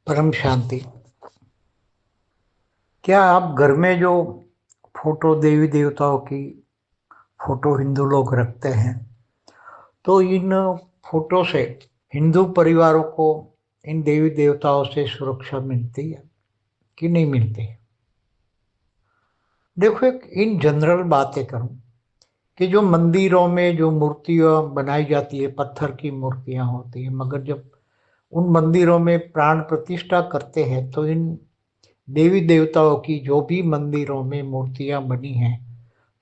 परम शांति। क्या आप घर में जो फोटो देवी देवताओं की फोटो हिंदू लोग रखते हैं, तो इन फोटो से हिंदू परिवारों को इन देवी देवताओं से सुरक्षा मिलती है कि नहीं मिलती? देखो, एक इन जनरल बातें करूं कि जो मंदिरों में जो मूर्तियां बनाई जाती है, पत्थर की मूर्तियां होती है, मगर जब उन मंदिरों में प्राण प्रतिष्ठा करते हैं तो इन देवी देवताओं की जो भी मंदिरों में मूर्तियां बनी हैं,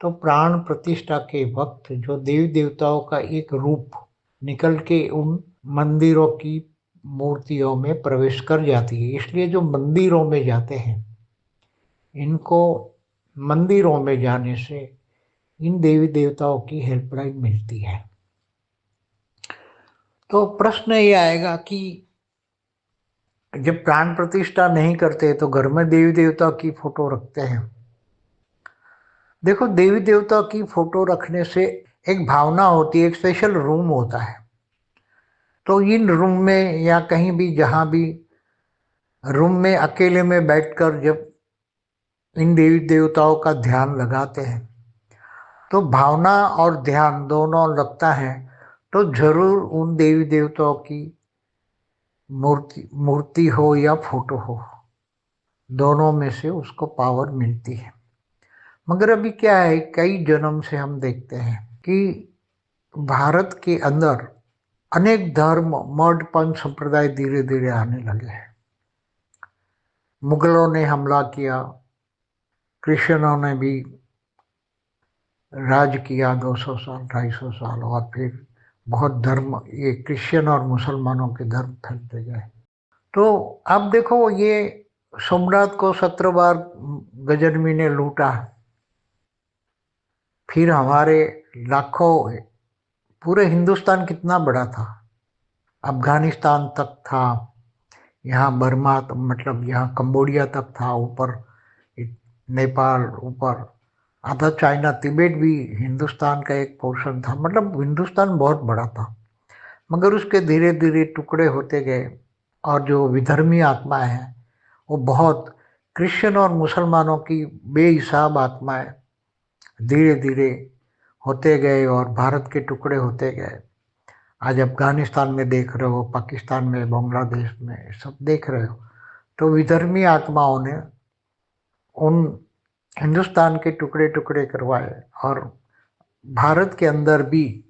तो प्राण प्रतिष्ठा के वक्त जो देवी देवताओं का एक रूप निकल के उन मंदिरों की मूर्तियों में प्रवेश कर जाती है। इसलिए जो मंदिरों में जाते हैं, इनको मंदिरों में जाने से इन देवी देवताओं की हेल्पलाइन मिलती है। तो प्रश्न ये आएगा कि जब प्राण प्रतिष्ठा नहीं करते तो घर में देवी देवता की फोटो रखते हैं। देखो, देवी देवता की फोटो रखने से एक भावना होती है, एक स्पेशल रूम होता है। तो इन रूम में या कहीं भी जहां भी रूम में अकेले में बैठकर जब इन देवी देवताओं का ध्यान लगाते हैं, तो भावना और ध्यान दोनों लगता है, तो जरूर उन देवी देवताओं की मूर्ति मूर्ति हो या फोटो हो, दोनों में से उसको पावर मिलती है। मगर अभी क्या है, कई जन्म से हम देखते हैं कि भारत के अंदर अनेक धर्म मठ पंथ संप्रदाय धीरे धीरे आने लगे हैं। मुगलों ने हमला किया, क्रिश्चियनों ने भी राज किया 200 साल 250 साल, और फिर बहुत धर्म, ये क्रिश्चियन और मुसलमानों के धर्म फैलते गए। तो अब देखो, ये सोमनाथ को 17 बार गजनवी ने लूटा, फिर हमारे लाखों, पूरे हिंदुस्तान कितना बड़ा था, अफगानिस्तान तक था, यहाँ बर्मा मतलब यहाँ कंबोडिया तक था, ऊपर नेपाल, ऊपर आधा चाइना, तिब्बत भी हिंदुस्तान का एक पोर्शन था। मतलब हिंदुस्तान बहुत बड़ा था, मगर उसके धीरे धीरे टुकड़े होते गए। और जो विधर्मी आत्माएं हैं, वो बहुत क्रिश्चियन और मुसलमानों की बेहिसाब आत्माएं धीरे धीरे होते गए और भारत के टुकड़े होते गए। आज अफगानिस्तान में देख रहे हो, पाकिस्तान में, बांग्लादेश में, सब देख रहे हो। तो विधर्मी आत्माओं ने उन हिंदुस्तान के टुकड़े टुकड़े करवाए, और भारत के अंदर भी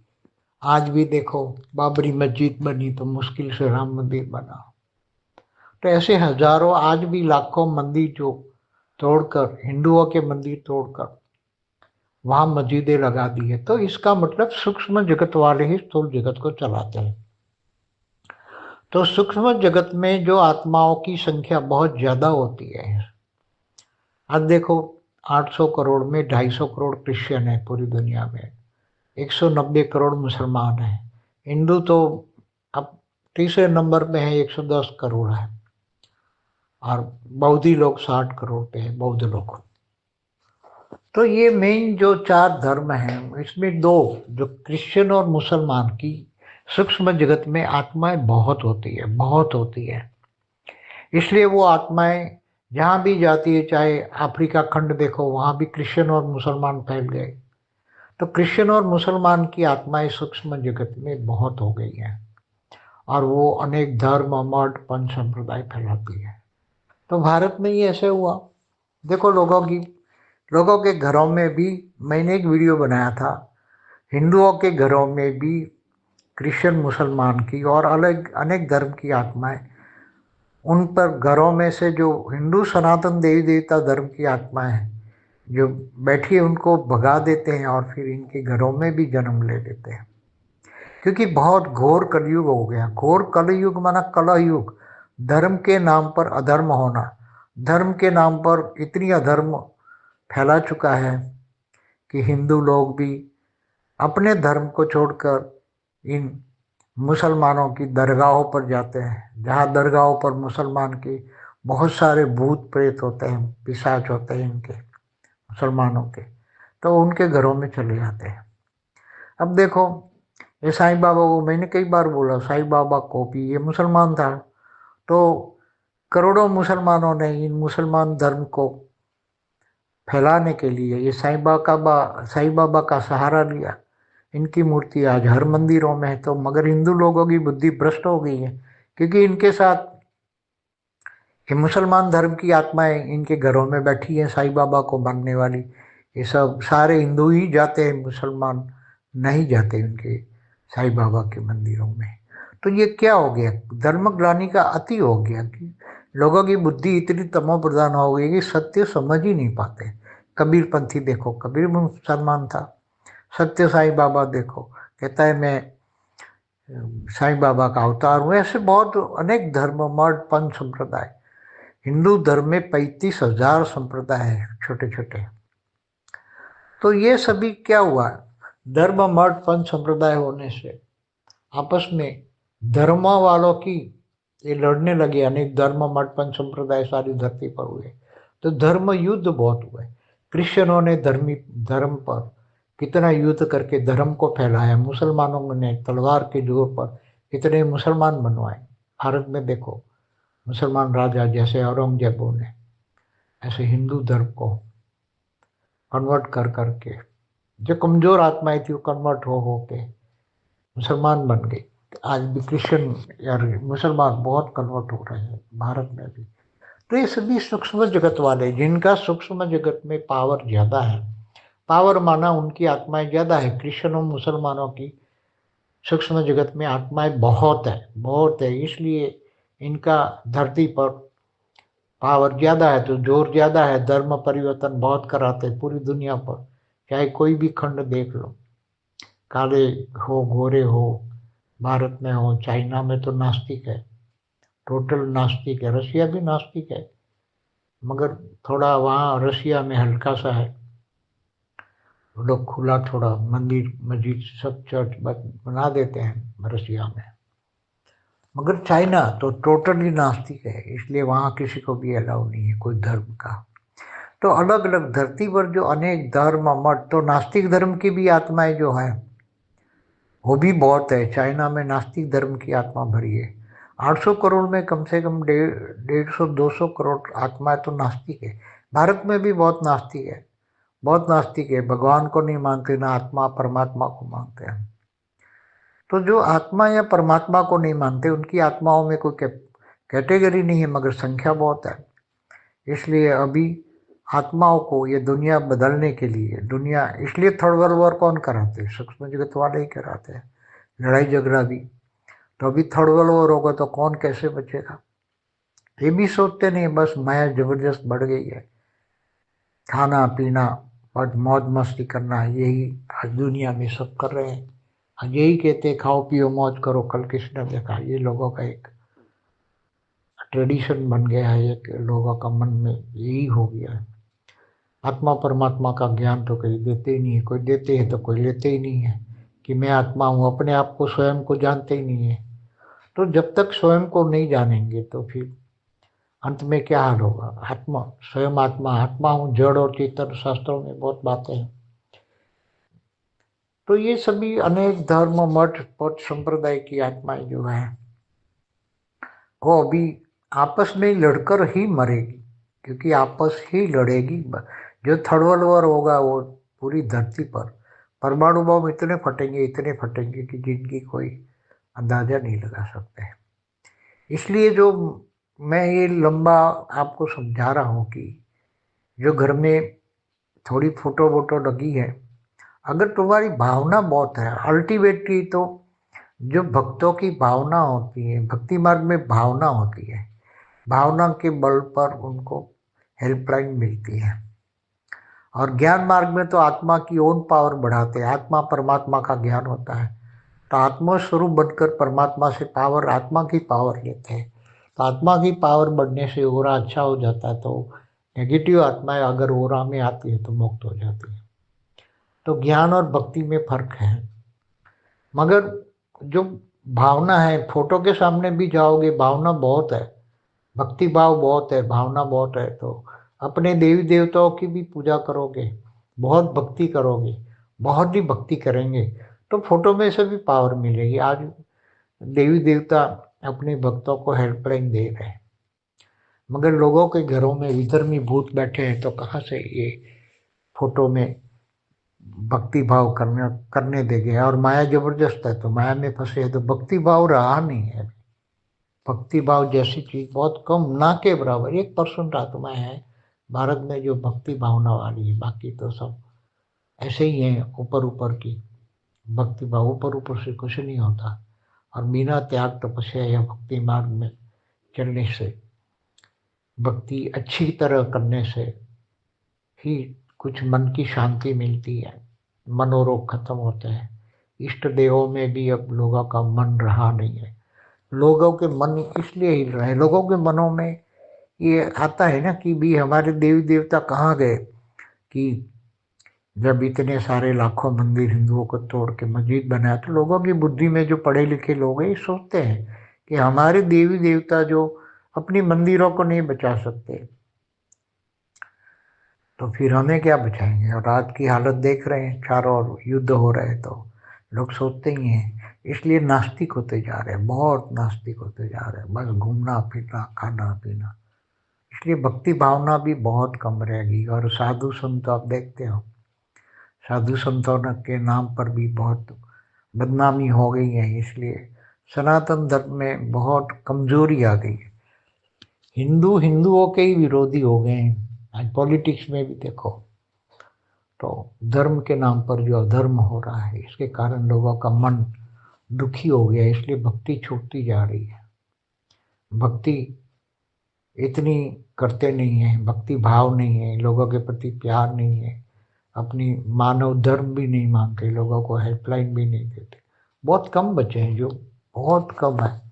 आज भी देखो, बाबरी मस्जिद बनी तो मुश्किल से राम मंदिर बना। तो ऐसे हजारों, आज भी लाखों मंदिर जो तोड़कर, हिंदुओं के मंदिर तोड़कर वहां मस्जिदें लगा दी है। तो इसका मतलब सूक्ष्म जगत वाले ही स्थूल जगत को चलाते हैं। तो सूक्ष्म जगत में जो आत्माओं की संख्या बहुत ज्यादा होती है। आज देखो, 800 करोड़ में 250 करोड़ क्रिश्चियन है पूरी दुनिया में, 190 करोड़ मुसलमान हैं, हिंदू तो अब तीसरे नंबर पे है, 110 करोड़ है, और बौद्धी लोग 60 करोड़ पे है, बौद्ध लोग। तो ये मेन जो चार धर्म हैं, इसमें दो, जो क्रिश्चियन और मुसलमान की सूक्ष्म जगत में आत्माएं बहुत होती है, बहुत होती है। इसलिए वो आत्माएं जहाँ भी जाती है, चाहे अफ्रीका खंड देखो, वहाँ भी क्रिश्चियन और मुसलमान फैल गए। तो क्रिश्चियन और मुसलमान की आत्माएं सूक्ष्म जगत में बहुत हो गई हैं, और वो अनेक धर्म मठ पंथ संप्रदाय फैलाती है। तो भारत में ही ऐसे हुआ। देखो, लोगों के घरों में भी, मैंने एक वीडियो बनाया था, हिंदुओं के घरों में भी क्रिश्चियन मुसलमान की और अलग अनेक धर्म की आत्माएं, उन पर घरों में से जो हिंदू सनातन देवी देवता धर्म की आत्माएं हैं, जो बैठी है, उनको भगा देते हैं और फिर इनके घरों में भी जन्म ले लेते हैं। क्योंकि बहुत घोर कलयुग हो गया। घोर कलयुग माना कलह युग, धर्म के नाम पर अधर्म होना, धर्म के नाम पर इतनी अधर्म फैला चुका है कि हिंदू लोग भी अपने धर्म को छोड़कर इन मुसलमानों की दरगाहों पर जाते हैं, जहाँ दरगाहों पर मुसलमान के बहुत सारे भूत प्रेत होते हैं, पिशाच होते हैं इनके, मुसलमानों के। तो उनके घरों में चले जाते हैं। अब देखो, ये साईं बाबा को मैंने कई बार बोला, साईं बाबा को भी, ये मुसलमान था, तो करोड़ों मुसलमानों ने इन मुसलमान धर्म को फैलाने के लिए ये साईं बाबा का सहारा लिया। इनकी मूर्ति आज हर मंदिरों में है। तो मगर हिंदू लोगों की बुद्धि भ्रष्ट हो गई है, क्योंकि इनके साथ ये मुसलमान धर्म की आत्माएं इनके घरों में बैठी हैं, साईं बाबा को मानने वाली। ये सब सारे हिंदू ही जाते हैं, मुसलमान नहीं जाते उनके साईं बाबा के मंदिरों में। तो ये क्या हो गया, धर्मग्लानि का अति हो गया कि लोगों की बुद्धि इतनी तमोप्रधान हो गई कि सत्य समझ ही नहीं पाते। कबीरपंथी देखो, कबीर मुसलमान था। सत्य साईं बाबा देखो, कहता है मैं साईं बाबा का अवतार हूँ। ऐसे बहुत अनेक धर्म, मठ, पंथ, संप्रदाय। हिंदू धर्म में 35,000 संप्रदाय हैं, छोटे छोटे। तो ये सभी क्या हुआ, धर्म, मठ, पंथ, संप्रदाय होने से आपस में धर्म वालों की ये लड़ने लगे। अनेक धर्म, मठ, पंथ, संप्रदाय सारी धरती पर हुए। तो धर्म युद्ध बहुत हुए। क्रिश्चियनों ने धर्म पर कितना युद्ध करके धर्म को फैलाया। मुसलमानों ने तलवार के जोर पर कितने मुसलमान बनवाए। भारत में देखो, मुसलमान राजा जैसे औरंगजेबों ने, ऐसे हिंदू धर्म को कन्वर्ट कर करके, जो कमजोर आत्माएं थी वो कन्वर्ट हो के मुसलमान बन गई। आज भी क्रिश्चियन या मुसलमान बहुत कन्वर्ट हो रहे हैं भारत में भी। तो ये सभी सूक्ष्म जगत वाले, जिनका सूक्ष्म जगत में पावर ज़्यादा है, पावर माना उनकी आत्माएं ज़्यादा है। क्रिश्चियनों मुसलमानों की सूक्ष्म जगत में आत्माएं बहुत है, बहुत है। इसलिए इनका धरती पर पावर ज़्यादा है, तो जोर ज़्यादा है। धर्म परिवर्तन बहुत कराते पूरी दुनिया पर, चाहे कोई भी खंड देख लो, काले हो गोरे हो, भारत में हो, चाइना में तो नास्तिक है, टोटल नास्तिक है। रशिया भी नास्तिक है, मगर थोड़ा वहाँ रशिया में हल्का सा है, लोग खुला थोड़ा मंदिर मस्जिद सब चर्च बना देते हैं रशिया में। मगर चाइना तो टोटली नास्तिक है, इसलिए वहाँ किसी को भी अलाउ नहीं है कोई धर्म का। तो अलग अलग धरती पर जो अनेक धर्म मठ, तो नास्तिक धर्म की भी आत्माएं जो हैं वो भी बहुत है। चाइना में नास्तिक धर्म की आत्मा भरी है। 800 करोड़ में कम से कम 150-200 करोड़ आत्माएं तो नास्तिक है। भारत में भी बहुत नास्तिक है, बहुत नास्तिक है। भगवान को नहीं मानते, ना आत्मा परमात्मा को मानते हैं। तो जो आत्मा या परमात्मा को नहीं मानते, उनकी आत्माओं में कोई कैटेगरी नहीं है, मगर संख्या बहुत है। इसलिए अभी आत्माओं को ये दुनिया बदलने के लिए, दुनिया इसलिए थर्ड वर्ल्ड वॉर कौन कराते हैं, सूक्ष्म जगत वाले ही कराते हैं, लड़ाई झगड़ा भी। तो अभी थर्ड वर्ल्ड वॉर होगा तो कौन कैसे बचेगा, ये भी सोचते नहीं। बस माया जबरदस्त बढ़ गई है, खाना पीना और मौज मस्ती करना, यही आज दुनिया में सब कर रहे हैं। आज यही कहते हैं खाओ पियो मौज करो। कल किसने देखा, ये लोगों का एक ट्रेडिशन बन गया है, एक लोगों का मन में यही हो गया है। आत्मा परमात्मा का ज्ञान तो कहीं देते ही नहीं है, कोई देते हैं तो कोई लेते ही नहीं है कि मैं आत्मा हूँ। अपने आप को, स्वयं को जानते ही नहीं है। तो जब तक स्वयं को नहीं जानेंगे तो फिर अंत में क्या हाल होगा। आत्मा, स्वयं आत्मा, आत्मा हूँ जड़ और चेतन, शास्त्रों में बहुत बातें हैं। तो ये सभी अनेक धर्म मठ पथ संप्रदाय की आत्माएं जो है वो अभी आपस में लड़कर ही मरेगी, क्योंकि आपस ही लड़ेगी। जो थर्ड वर्ल्ड वॉर होगा वो पूरी धरती पर परमाणु बम इतने फटेंगे, इतने फटेंगे कि जिनकी कोई अंदाजा नहीं लगा सकते। इसलिए जो मैं ये लंबा आपको समझा रहा हूँ कि जो घर में थोड़ी फोटो वोटो लगी है, अगर तुम्हारी भावना बहुत है, अल्टीमेटली तो जो भक्तों की भावना होती है, भक्ति मार्ग में भावना होती है, भावना के बल पर उनको हेल्पलाइन मिलती है। और ज्ञान मार्ग में तो आत्मा की ओन पावर बढ़ाते हैं, आत्मा परमात्मा का ज्ञान होता है। तो आत्मा स्वरूप बनकर परमात्मा से पावर, आत्मा की पावर लेते हैं। तो आत्मा की पावर बढ़ने से ओरा अच्छा हो जाता है। तो नेगेटिव आत्माएं अगर ओरा में आती है तो मुक्त हो जाती है। तो ज्ञान और भक्ति में फर्क है। मगर जो भावना है, फोटो के सामने भी जाओगे, भावना बहुत है, भक्ति भाव बहुत है, भावना बहुत है। तो अपने देवी देवताओं की भी पूजा करोगे, बहुत भक्ति करोगे, बहुत ही भक्ति करेंगे, तो फोटो में से भी पावर मिलेगी। आज देवी देवता अपने भक्तों को हेल्पलाइन दे रहे हैं। मगर लोगों के घरों में विधर्मी भूत बैठे हैं, तो कहाँ से ये फोटो में भक्ति भाव करने देंगे। और माया जबरदस्त है, तो माया में फंसे हैं, तो भक्ति भाव रहा नहीं है। भक्ति भाव जैसी चीज बहुत कम, ना के बराबर 1% आत्माएं हैं भारत में जो भक्ति भावना वाली है। बाकी तो सब ऐसे ही हैं, ऊपर ऊपर की भक्ति भाव, ऊपर ऊपर से कुछ नहीं होता। और बिना त्याग तपस्या या भक्ति मार्ग में चलने से, भक्ति अच्छी तरह करने से ही कुछ मन की शांति मिलती है, मनोरोग खत्म होते हैं। इष्ट देवों में भी अब लोगों का मन रहा नहीं है। लोगों के मन इसलिए हिल रहे हैं, लोगों के मनों में ये आता है ना कि भी हमारे देवी देवता कहाँ गए, कि जब इतने सारे लाखों मंदिर हिंदुओं को तोड़ के मस्जिद बनाया, तो लोगों की बुद्धि में, जो पढ़े लिखे लोग हैं, ये सोचते हैं कि हमारे देवी देवता जो अपनी मंदिरों को नहीं बचा सकते, तो फिर हमें क्या बचाएंगे। और आज की हालत देख रहे हैं, चारों ओर युद्ध हो रहे हैं, तो लोग सोचते ही हैं। इसलिए नास्तिक होते जा रहे हैं, बहुत नास्तिक होते जा रहे हैं, बस घूमना फिरना खाना पीना। इसलिए भक्ति भावना भी बहुत कम रहेगी। और साधु संत आप देखते हो, साधु संतों के नाम पर भी बहुत बदनामी हो गई है। इसलिए सनातन धर्म में बहुत कमजोरी आ गई है। हिंदू हिंदुओं के ही विरोधी हो गए हैं। आज पॉलिटिक्स में भी देखो, तो धर्म के नाम पर जो अधर्म हो रहा है, इसके कारण लोगों का मन दुखी हो गया। इसलिए भक्ति छूटती जा रही है। भक्ति इतनी करते नहीं है, भक्ति भाव नहीं है, लोगों के प्रति प्यार नहीं है, अपनी मानव धर्म भी नहीं मानते, लोगों को हेल्पलाइन भी नहीं देते। बहुत कम बचे हैं, जो बहुत कम है।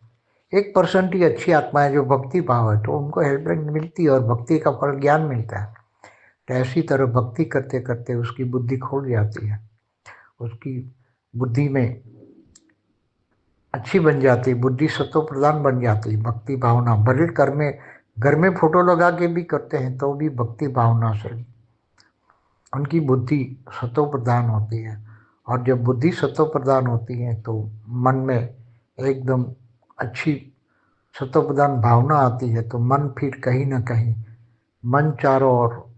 1% ही अच्छी आत्माएं जो भक्ति भाव है, तो उनको हेल्पलाइन मिलती है और भक्ति का फल ज्ञान मिलता है। तो ऐसी तरह भक्ति करते करते उसकी बुद्धि खुल जाती है, उसकी बुद्धि में अच्छी बन जाती है, बुद्धि सत्व प्रधान बन जाती है। भक्ति भावना भले घर में फोटो लगा के भी करते हैं, तो भी भक्ति भावना से उनकी बुद्धि सत्व प्रधान होती है। और जब बुद्धि सत्व प्रधान होती है, तो मन में एकदम अच्छी सत्व प्रधान भावना आती है, तो मन फिर कहीं ना कहीं, मन चारों ओर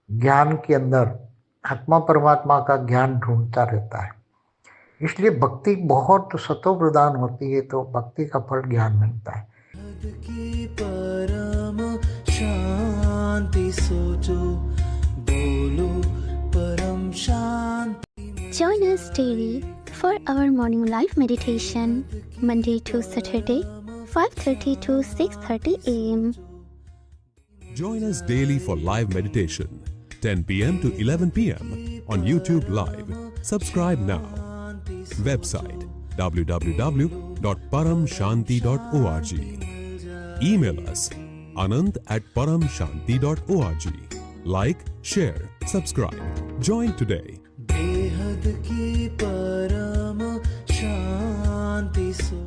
ज्ञान के अंदर आत्मा परमात्मा का ज्ञान ढूंढता रहता है। इसलिए भक्ति बहुत सत्व प्रदान होती है, तो भक्ति का फल ज्ञान मिलता है। की परम शांति सोचो, बोलो परम शांति। Join us daily for our morning live meditation, Monday to Saturday, 5:30 to 6:30 a.m. Join us daily for live meditation, 10 p.m. to 11 p.m. on YouTube Live. Subscribe now. Website www.paramshanti.org. Email us anant@paramshanti.org. Like, share, subscribe. Join today. बेहद की परम शांति सो